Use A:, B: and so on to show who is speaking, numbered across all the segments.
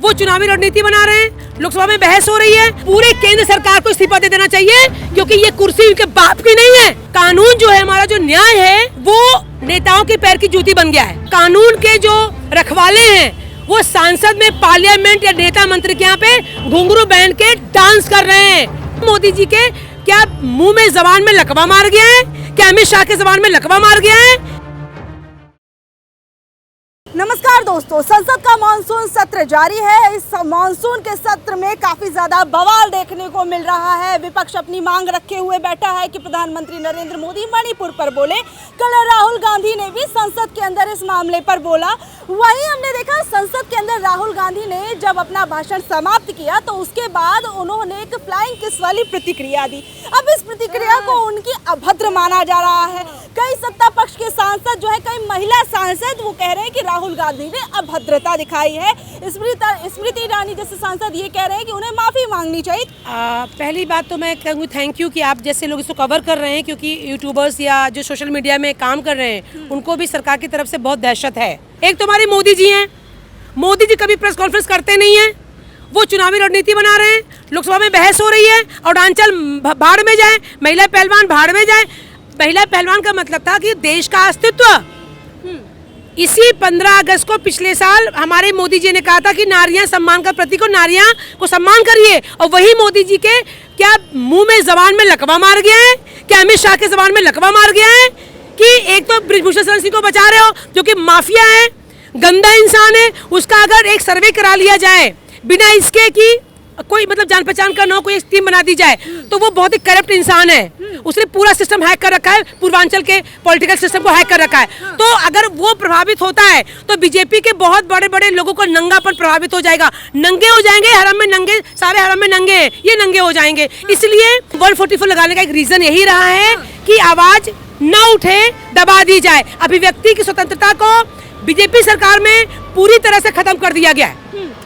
A: वो चुनावी रणनीति बना रहे हैं। लोकसभा में बहस हो रही है। पूरे केंद्र सरकार को इस्तीफा दे देना चाहिए, क्योंकि ये कुर्सी उनके बाप की नहीं है। कानून जो है, हमारा जो न्याय है, वो नेताओं के पैर की जूती बन गया है। कानून के जो रखवाले हैं वो सांसद में, पार्लियामेंट या नेता मंत्री के यहाँ पे घुंघरू पहन के डांस कर रहे हैं। मोदी जी के क्या मुंह में, जबान में लकवा मार गया है? क्या अमित शाह के जबान में लकवा मार गया है?
B: नमस्कार दोस्तों, संसद का मानसून सत्र जारी है। इस मानसून के सत्र में काफी ज्यादा बवाल देखने को मिल रहा है। विपक्ष अपनी मांग रखे हुए बैठा है कि प्रधानमंत्री नरेंद्र मोदी मणिपुर पर बोले। कल राहुल गांधी ने भी संसद के अंदर इस मामले पर बोला। वहीं हमने देखा संसद के अंदर राहुल गांधी ने जब अपना भाषण समाप्त किया तो उसके बाद उन्होंने एक फ्लाइंग किस वाली प्रतिक्रिया दी। अब इस प्रतिक्रिया को उनकी अभद्र माना जा रहा है। कई सत्ता पक्ष के सांसद जो है, कई महिला सांसद, वो कह रहे हैं कि राहुल गांधी ने अभद्रता दिखाई है। स्मृति ईरानी जैसे सांसद ये कह रहे हैं कि उन्हें माफी मांगनी चाहिए।
A: पहली बात तो मैं कहूँगी थैंक यू कि आप जैसे लोग इसको कवर कर रहे हैं, क्योंकि यूट्यूबर्स या जो सोशल मीडिया में काम कर रहे हैं उनको भी सरकार की तरफ से बहुत दहशत है। एक तो हमारे मोदी जी हैं, मोदी जी कभी प्रेस कॉन्फ्रेंस करते नहीं हैं। वो चुनावी रणनीति बना रहे हैं। लोकसभा में बहस हो रही है और अरुणाचल भाड़ में जाए, महिला पहलवान भाड़ में जाए। महिला पहलवान का मतलब था कि देश का अस्तित्व। इसी 15 अगस्त को पिछले साल हमारे मोदी जी ने कहा था कि नारियां सम्मान का प्रतीक हो, नारियां को सम्मान करिए। और वही मोदी जी के क्या मुंह में, जबान में लकवा मार गया है? क्या अमित शाह के जबान में लकवा मार गया है कि एक तो बृजभूषण शरण सिंह को बचा रहे हो जो कि माफिया है, गंदा इंसान है। उसका अगर एक सर्वे करा लिया जाए बिना इसके कि कोई मतलब जान पहचान का ना हो, कोई एक टीम बना दी जाए, तो वो बहुत ही करप्ट इंसान है। उसने पूरा सिस्टम हैक कर रखा है, पूर्वांचल के पॉलिटिकल सिस्टम को हैक कर रखा है। तो अगर वो प्रभावित होता है तो बीजेपी के बहुत बड़े बड़े लोगों का नंगापन प्रभावित हो जाएगा। नंगे हो जाएंगे, हरम में नंगे, सारे हरम में नंगे हैं, ये नंगे हो जाएंगे। इसलिए 144 लगाने का एक रीजन यही रहा है कि आवाज न उठे, दबा दी जाए। अभिव्यक्ति की स्वतंत्रता को बीजेपी सरकार में पूरी तरह से खत्म कर दिया गया है।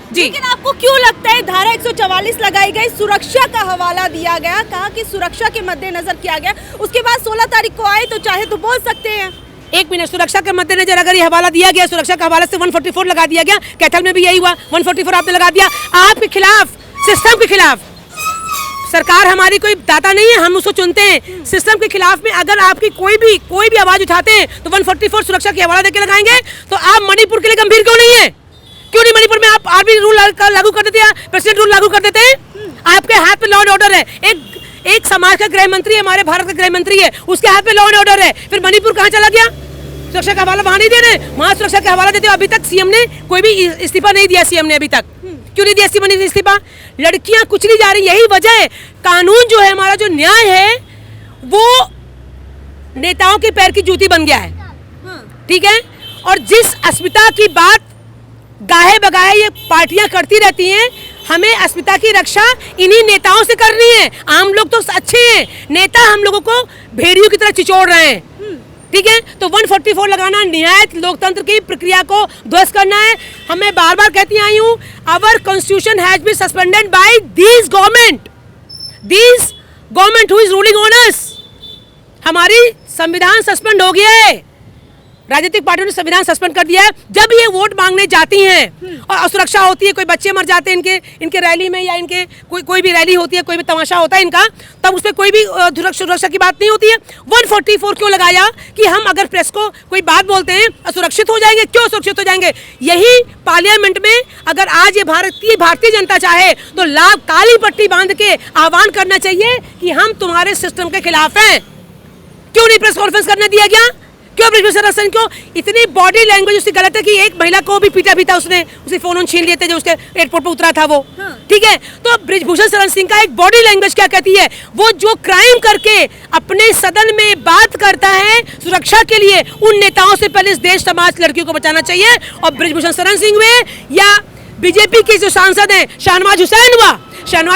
A: जी।
B: लेकिन आपको क्यों लगता है धारा 144 लगाई गई, सुरक्षा का हवाला दिया गया, कहा कि सुरक्षा के मद्देनजर किया गया, उसके बाद 16 तारीख को आए तो चाहे तो बोल सकते हैं।
A: एक मिनट, सुरक्षा के मद्देनजर अगर ये हवाला दिया गया, सुरक्षा का हवाला से 144 लगा दिया गया। कैथल में भी यही हुआ, 144 आपने लगा दिया आपके खिलाफ, सिस्टम के खिलाफ। सरकार हमारी कोई दाता नहीं है, हम उसको चुनते हैं। सिस्टम के खिलाफ में अगर आपकी कोई भी आवाज उठाते हैं तो 144 सुरक्षा की हवाला देके लगाएंगे। तो आप मणिपुर के लिए गंभीर क्यों नहीं है? क्यों नहीं मणिपुर में आप आर्मी रूल लागू कर देते हैं, प्रेसिडेंट रूल लागू कर देते हैं? आपके हाथ में लॉ एंड ऑर्डर है। एक समाज का गृह मंत्री है, हमारे भारत का गृह मंत्री है, उसके हाथ में लॉ एंड ऑर्डर है। फिर मणिपुर कहाँ चला गया? सुरक्षा का हवाला वहां नहीं दे रहे, वहां सुरक्षा का हवाला देते हो। अभी तक सीएम ने कोई भी इस्तीफा नहीं दिया। सीएम ने अभी तक क्यों नहीं दिया सीएम ने इस्तीफा? लड़कियां कुचली जा रही, यही वजह है। कानून जो है, हमारा जो न्याय है, वो नेताओं के पैर की जूती बन गया है। ठीक है। और जिस अस्मिता की बात गाहे बगाहे ये पार्टियां करती रहती हैं, हमें अस्मिता की रक्षा इन्हीं नेताओं से करनी है। आम लोग तो अच्छे हैं, नेता हम लोगों को भेड़ियों की तरह चिचोड़ रहे हैं। ठीक है। तो 144 लगाना निहायत लोकतंत्र की प्रक्रिया को ध्वस्त करना है। हमें बार बार कहती आई हूँ, our constitution has been suspended by this government who is ruling on us. हमारी संविधान सस्पेंड हो गया है। राजनीतिक पार्टियों ने संविधान सस्पेंड कर दिया है। जब ये वोट मांगने जाती हैं और असुरक्षा होती है, कोई बच्चे मर जाते हैं इनके रैली में, या इनके कोई भी रैली होती है, कोई भी तमाशा होता है इनका, तब उसमें कोई भी सुरक्षा की बात नहीं होती है। 144 क्यों लगाया कि हम अगर प्रेस को कोई बात बोलते हैं असुरक्षित हो जाएंगे? क्यों सुरक्षित हो जाएंगे? यही पार्लियामेंट में अगर आज ये भारतीय जनता चाहे तो लाभ काली पट्टी बांध के आह्वान करना चाहिए कि हम तुम्हारे सिस्टम के खिलाफ हैं। क्यों नहीं प्रेस कॉन्फ्रेंस करने दिया गया? क्यों बृजभूषण शरण सिंह को इतनी बॉडी लैंग्वेज उसकी गलत है कि एक महिला को भी पीटा भी था, उसने उसे फोन छीन लिए थे जो उसके एयरपोर्ट पर उतरा था वो। ठीक है। तो बृजभूषण शरण सिंह का एक बॉडी लैंग्वेज क्या कहती है? वो जो क्राइम करके अपने सदन में बात करता है सुरक्षा के लिए, उन नेताओं से पहले इस देश समाज लड़कियों को बचाना चाहिए। और बृजभूषण शरण सिंह हुए या बीजेपी के जो सांसद हैं, शाहनवाज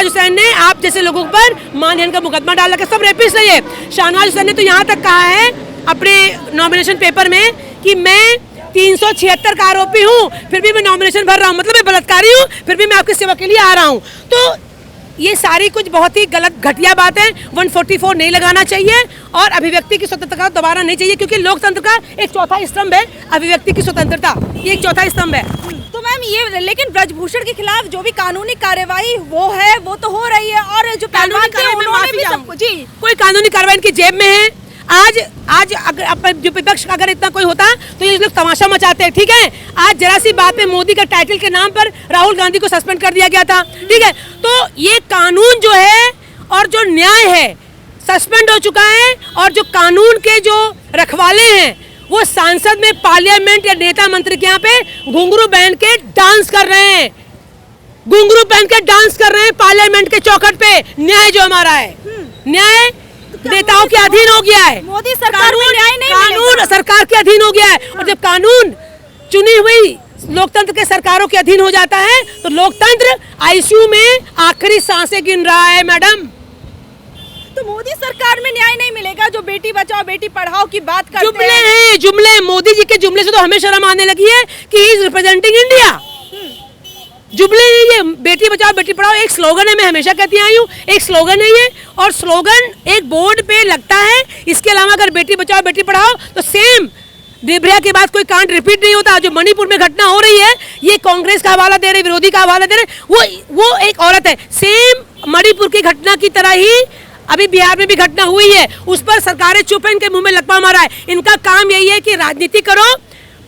A: हुसैन ने आप जैसे लोगों पर मानहानि का मुकदमा डाल रखा, सब रेपिस्ट है ये। शाहनवाज हुसैन ने तो यहाँ तक कहा है अपने नॉमिनेशन पेपर में कि मैं 376 का आरोपी हूँ, फिर भी मैं नॉमिनेशन भर रहा हूँ, मतलब मैं बलात्कारी हूँ, फिर भी मैं आपकी सेवा के लिए आ रहा हूँ। तो ये सारी कुछ बहुत ही गलत घटिया बात है। 144 नहीं लगाना चाहिए और अभिव्यक्ति की स्वतंत्रता दोबारा नहीं चाहिए, क्योंकि लोकतंत्र का एक चौथा स्तंभ है अभिव्यक्ति की स्वतंत्रता, ये एक चौथा स्तंभ है।
B: तो मैम ये, लेकिन ब्रजभूषण के खिलाफ जो भी कानूनी कार्यवाही वो तो हो रही है, और जो पहलवान थे उन्होंने भी सब कुछ, जी
A: कोई कानूनी कार्रवाई इनकी जेब में है। आज अगर जो विपक्ष का अगर इतना कोई होता तो ये लोग तमाशा मचाते हैं, ठीक है। आज जरा सी बात में मोदी का टाइटल के नाम पर राहुल गांधी को सस्पेंड कर दिया गया था, ठीक है। तो ये कानून जो है और जो न्याय है सस्पेंड हो चुका है, और जो कानून के जो रखवाले हैं वो सांसद में, पार्लियामेंट या नेता मंत्री के यहाँ पे घुंघरू पहन के डांस कर रहे हैं, घुंघरू पहन के डांस कर रहे हैं पार्लियामेंट के चौखट पे। न्याय जो हमारा है, न्याय नेताओं के अधीन हो गया है।
B: मोदी सरकार में न्याय नहीं,
A: कानून सरकार के अधीन हो गया है। और जब कानून चुनी हुई लोकतंत्र के सरकारों के अधीन हो जाता है तो लोकतंत्र आईसीयू में आखिरी सांसें गिन रहा है मैडम।
B: तो मोदी सरकार में न्याय नहीं मिलेगा। जो बेटी बचाओ बेटी पढ़ाओ की बात करते
A: जुमले हैं, जुमले। मोदी जी के जुमले से तो हमें शर्म आने लगी है कि ही इज रिप्रेजेंटिंग इंडिया। जुमले नहीं, ये बेटी बचाओ बेटी पढ़ाओ एक स्लोगन है, मैं हमेशा कहती आई हूँ, एक स्लोगन है ये, और स्लोगन एक बोर्ड पे लगता है। इसके अलावा अगर बेटी बचाओ बेटी पढ़ाओ तो सेम निर्भया के बाद कोई कांड रिपीट नहीं होता। जो मणिपुर में घटना हो रही है ये कांग्रेस का हवाला दे रहे, विरोधी का हवाला दे रहे, वो एक औरत है। सेम मणिपुर की घटना की तरह ही अभी बिहार में भी घटना हुई है, उस पर सरकारें चुप है, इनके मुंह में लकवा मारा है। इनका काम यही है कि राजनीति करो,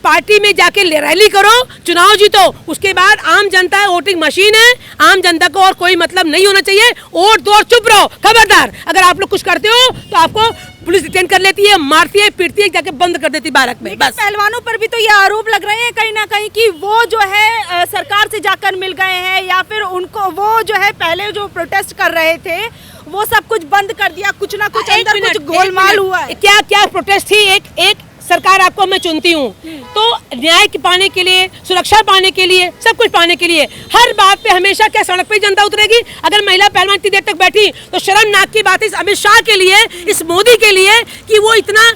A: पार्टी में जाके रैली करो, चुनाव जीतो, उसके बाद आम जनता है, वोटिंग मशीन है, आम जनता को और कोई मतलब नहीं होना चाहिए। वोट दो और चुप रहो। खबरदार अगर आप लोग कुछ करते हो तो आपको पुलिस डिटेन कर लेती है, मारती है, पीटती है, जाके बंद कर देती बारक में। बस
B: पहलवानों पर भी तो ये आरोप लग रहे हैं कहीं ना कहीं कि वो जो है सरकार से जाकर मिल गए हैं, या फिर उनको वो जो है पहले जो प्रोटेस्ट कर रहे थे वो सब कुछ बंद कर दिया, कुछ ना कुछ अंदर कुछ गोलमाल हुआ है।
A: क्या क्या प्रोटेस्ट थी? एक सरकार आपको मैं चुनती हूँ तो न्याय पाने के लिए, सुरक्षा पाने के लिए, सब कुछ पाने के लिए, हर बात पे हमेशा क्या सड़क पे जनता उतरेगी? अगर महिला पहलवान इतनी देर तक बैठी तो शर्मनाक की बात है इस अमित शाह के लिए, इस मोदी के लिए, कि वो इतना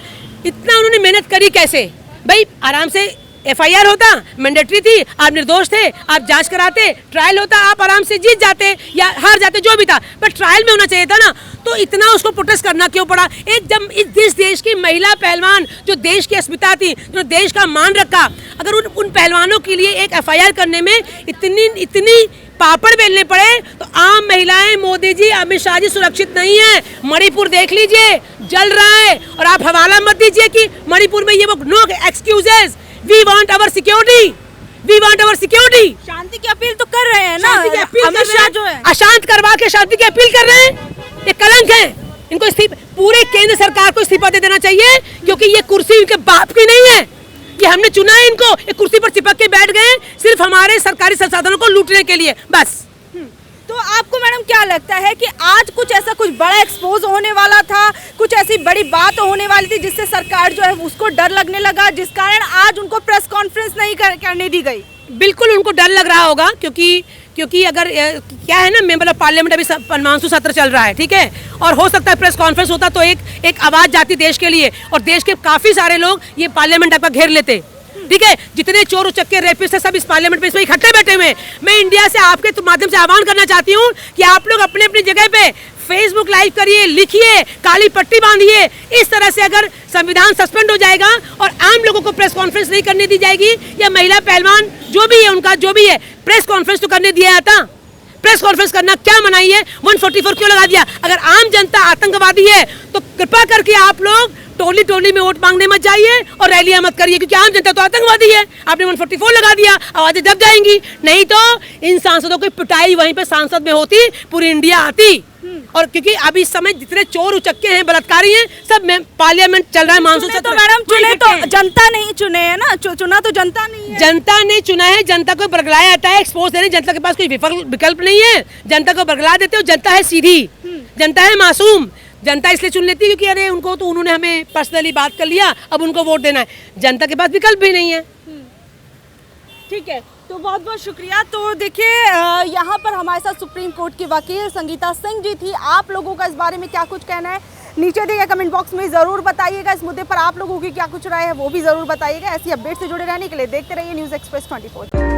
A: उन्होंने मेहनत करी कैसे? भाई आराम से FIR होता, मैंडेटरी थी, आप निर्दोष थे, आप जांच कराते, ट्रायल होता, आप आराम से जीत जाते या हार जाते, जो भी था, पर ट्रायल में होना चाहिए था ना। तो इतना उसको प्रोटेस्ट करना क्यों पड़ा? एकदम इस देश की महिला पहलवान जो देश की अस्मिता थी, जो देश का मान रखा, अगर उन पहलवानों के लिए एक FIR करने में इतनी पापड़ बेलने पड़े तो आम महिलाएं, मोदी जी, अमित शाह जी सुरक्षित नहीं है। मणिपुर देख लीजिए, जल रहा है, और आप हवाला मत दीजिए कि मणिपुर में ये वो, no excuses, we want our security, we want our security.
B: शांति की अपील तो कर रहे हैं ना
A: अमित शाह, जो है अशांत करवा के शांति की अपील कर रहे हैं, ये कलंक है। इनको पूरे केंद्र सरकार को इस्तीफा दे देना चाहिए, क्योंकि ये कुर्सी इनके बाप की नहीं है, ये हमने चुना है इनको, ये कुर्सी पर चिपक के बैठ गए सिर्फ हमारे सरकारी संसाधनों को लूटने के लिए, बस।
B: तो आपको मैडम क्या लगता है कि आज कुछ ऐसा कुछ बड़ा एक्सपोज होने वाला था, कुछ ऐसी बड़ी बात होने वाली थी जिससे सरकार जो है उसको डर लगने लगा, जिस कारण आज उनको प्रेस कॉन्फ्रेंस नहीं करने दी गई?
A: बिल्कुल उनको डर लग रहा होगा, क्योंकि अगर क्या है ना, मेंबर ऑफ पार्लियामेंट अभी मानसून सत्र चल रहा है, ठीक है, और हो सकता है प्रेस कॉन्फ्रेंस होता तो एक आवाज जाती देश के लिए, और देश के काफी सारे लोग ये पार्लियामेंट आपका घेर लेते, ठीक है। जितने चोर उचक्के रेपिस्ट है सब इस पार्लियामेंट में इसमें इकट्ठे बैठे हुए हैं। मैं इंडिया से आपके माध्यम से आह्वान करना चाहती हूँ कि आप लोग अपने अपनी जगह पे फेसबुक लाइव करिए, लिखिए, काली पट्टी बांधिए। इस तरह से अगर संविधान सस्पेंड हो जाएगा और आम लोगों को प्रेस कॉन्फ्रेंस नहीं करने दी जाएगी, या महिला पहलवान जो भी है उनका जो भी है, प्रेस कॉन्फ्रेंस तो करने दिया जाता। प्रेस कॉन्फ्रेंस करना क्या मनाही है? 144 क्यों लगा दिया? अगर आम जनता आतंकवादी है तो कृपा करके आप लोग टोली में वोट मांगने मत जाइए और रैलियां मत करिए, क्योंकि आम जनता तो आतंकवादी है। आपने 144 लगा दिया, आवाजें दब जाएंगी। नहीं तो इन सांसदों की पिटाई वहीं पे सांसद में होती, पूरी इंडिया आती। और क्योंकि अभी इस समय जितने चोर उचक्के हैं, बलात्कारी हैं, सब में पार्लियामेंट चल रहा है, मानसून सत्र।
B: तो मैडम चुने तो जनता नहीं चुने है ना, चुना तो जनता नहीं है।
A: जनता ने चुना है, जनता को बरगलाया जाता है, एक्सपोज देने। जनता के पास कोई विकल्प नहीं है, जनता को बरगला देते हो। जनता है सीधी, जनता है मासूम। जनता इसलिए चुन लेती है क्योंकि अरे उनको तो उन्होंने हमें पर्सनली बात कर लिया, अब उनको वोट देना है। जनता के पास विकल्प भी नहीं है।
B: ठीक है, तो बहुत बहुत शुक्रिया। तो देखिए यहाँ पर हमारे साथ सुप्रीम कोर्ट की वकील संगीता सिंह जी थी। आप लोगों का इस बारे में क्या कुछ कहना है नीचे दिए कमेंट बॉक्स में ज़रूर बताइएगा। इस मुद्दे पर आप लोगों की क्या कुछ राय है वो भी ज़रूर बताइएगा। ऐसी अपडेट से जुड़े रहने के लिए देखते रहिए न्यूज़ एक्सप्रेस 24।